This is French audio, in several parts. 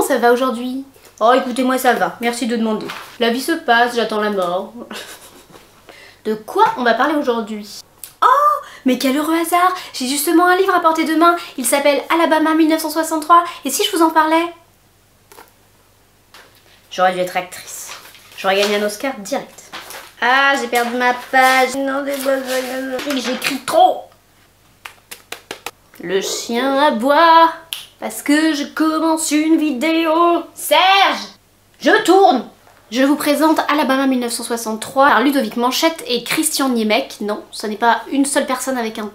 ça va aujourd'hui? Oh écoutez-moi, ça va, merci de demander. La vie se passe, j'attends la mort. De quoi on va parler aujourd'hui? Oh, mais quel heureux hasard! J'ai justement un livre à portée de main, il s'appelle Alabama 1963, et si je vous en parlais? J'aurais dû être actrice. J'aurais gagné un Oscar direct. Ah, j'ai perdu ma page. Non, j'écris trop. Le chien aboie parce que je commence une vidéo. Serge, je tourne. Je vous présente Alabama 1963 par Ludovic Manchette et Christian Niemek. Non, ce n'est pas une seule personne avec un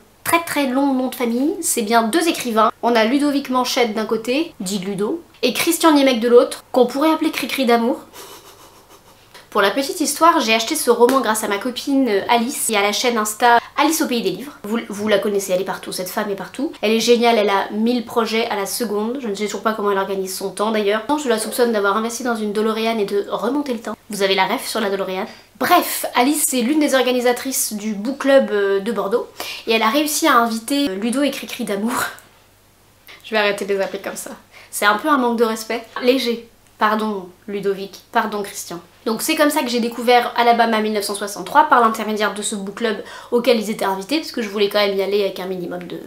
très long nom de famille, c'est bien deux écrivains. On a Ludovic Manchette d'un côté, dit Ludo, et Christian Niemek de l'autre, qu'on pourrait appeler Cricri d'amour. Pour la petite histoire, j'ai acheté ce roman grâce à ma copine Alice et à la chaîne Insta Alice au pays des livres. Vous la connaissez, elle est partout, cette femme est partout. Elle est géniale, elle a 1000 projets à la seconde. Je ne sais toujours pas comment elle organise son temps d'ailleurs. Je la soupçonne d'avoir investi dans une DeLorean et de remonter le temps. Vous avez la ref sur la DeLorean. Bref, Alice c'est l'une des organisatrices du book club de Bordeaux et elle a réussi à inviter Ludo et Cricri d'amour. Je vais arrêter de les appeler comme ça. C'est un peu un manque de respect. Léger. Pardon Ludovic, pardon Christian. Donc c'est comme ça que j'ai découvert Alabama 1963 par l'intermédiaire de ce book club auquel ils étaient invités parce que je voulais quand même y aller avec un minimum de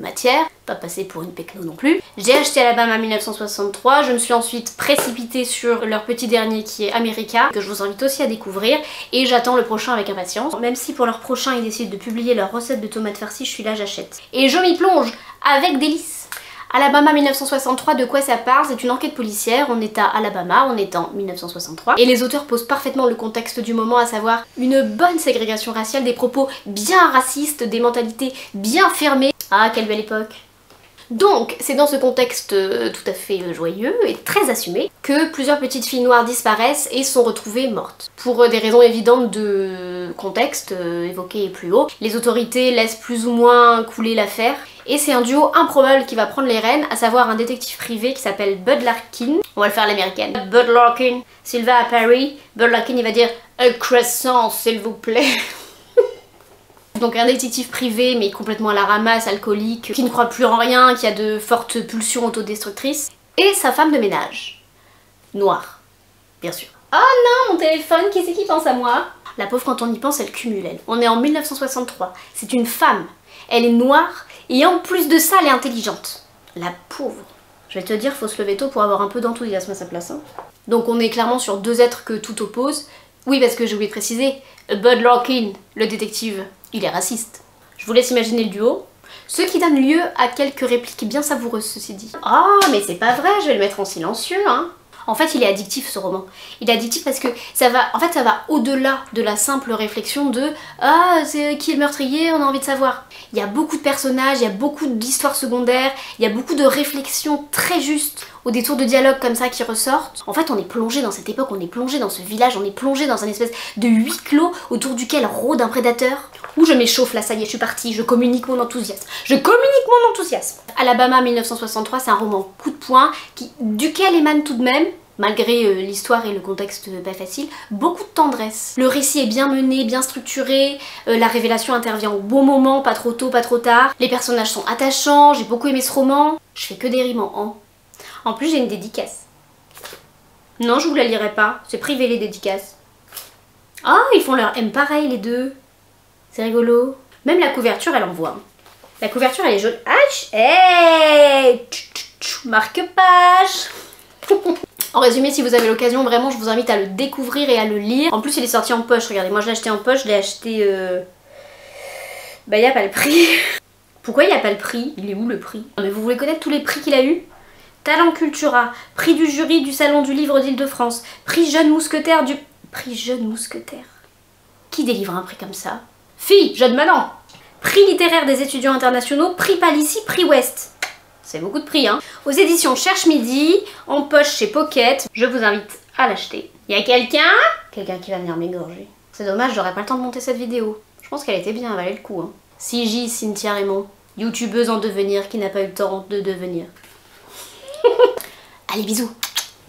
matière, pas passer pour une pecno non plus. J'ai acheté Alabama 1963, je me suis ensuite précipitée sur leur petit dernier qui est America, que je vous invite aussi à découvrir, et j'attends le prochain avec impatience. Même si pour leur prochain ils décident de publier leur recette de tomates farcies, je suis là, j'achète. Et je m'y plonge avec délice. Alabama 1963, de quoi ça parle? C'est une enquête policière, on est à Alabama, on est en 1963, et les auteurs posent parfaitement le contexte du moment, à savoir une bonne ségrégation raciale, des propos bien racistes, des mentalités bien fermées. Ah, quelle belle époque! Donc, c'est dans ce contexte tout à fait joyeux et très assumé que plusieurs petites filles noires disparaissent et sont retrouvées mortes. Pour des raisons évidentes de contexte évoquées plus haut, les autorités laissent plus ou moins couler l'affaire et c'est un duo improbable qui va prendre les rênes, à savoir un détective privé qui s'appelle Bud Larkin. On va le faire à l'américaine. Bud Larkin. S'il va à Paris, Bud Larkin il va dire « Un croissant s'il vous plaît ». Donc un détective privé mais complètement à la ramasse, alcoolique, qui ne croit plus en rien, qui a de fortes pulsions autodestructrices. Et sa femme de ménage. Noire, bien sûr. Oh non, mon téléphone, qui c'est qui pense à moi? La pauvre, quand on y pense, elle cumule, elle. On est en 1963, c'est une femme. Elle est noire et en plus de ça, elle est intelligente. La pauvre. Je vais te dire, faut se lever tôt pour avoir un peu d'enthousiasme à sa place. Hein. Donc on est clairement sur deux êtres que tout oppose. Oui, parce que j'ai oublié de préciser, Bud Larkin, le détective, il est raciste. Je vous laisse imaginer le duo. Ce qui donne lieu à quelques répliques bien savoureuses, ceci dit. Oh, mais c'est pas vrai, je vais le mettre en silencieux, hein. En fait, il est addictif ce roman. Il est addictif parce que ça va au-delà de la simple réflexion de « Ah, c'est qui est le meurtrier, on a envie de savoir ». Il y a beaucoup de personnages, il y a beaucoup d'histoires secondaires, il y a beaucoup de réflexions très justes au détour de dialogues comme ça qui ressortent. En fait, on est plongé dans cette époque, on est plongé dans ce village, on est plongé dans un espèce de huis clos autour duquel rôde un prédateur. Ouh, je m'échauffe là, ça y est, je suis partie, je communique mon enthousiasme. Je communique mon enthousiasme. Alabama 1963, c'est un roman coup de poing duquel émane tout de même, malgré l'histoire et le contexte pas facile, beaucoup de tendresse. Le récit est bien mené, bien structuré, la révélation intervient au bon moment, pas trop tôt, pas trop tard. Les personnages sont attachants, j'ai beaucoup aimé ce roman. Je fais que des rimes en. En plus, j'ai une dédicace. Non, je vous la lirai pas, c'est privé les dédicaces. Ah, ils font leur M pareil les deux. C'est rigolo. Même la couverture, elle envoie. La couverture, elle est jolie. Ah, hey, marque-page. En résumé, si vous avez l'occasion, vraiment, je vous invite à le découvrir et à le lire. En plus, il est sorti en poche. Regardez, moi, je l'ai acheté en poche. Je l'ai acheté... Bah, il n'y a pas le prix. Pourquoi il n'y a pas le prix? Il est où le prix? Mais vous voulez connaître tous les prix qu'il a eu? Talent Cultura, prix du jury du Salon du Livre d'Île-de-France, prix Jeune Mousquetaire du... Prix Jeune Mousquetaire? Qui délivre un prix comme ça? Fille, jeune maintenant. Prix littéraire des étudiants internationaux, prix Palissy, prix Ouest. C'est beaucoup de prix, hein. Aux éditions Cherche Midi, en poche chez Pocket. Je vous invite à l'acheter. Y a quelqu'un? Quelqu'un qui va venir m'égorger. C'est dommage, j'aurais pas le temps de monter cette vidéo. Je pense qu'elle était bien, elle valait le coup, hein. CJ Cynthia Raymond, youtubeuse en devenir qui n'a pas eu le temps de devenir. Allez, bisous.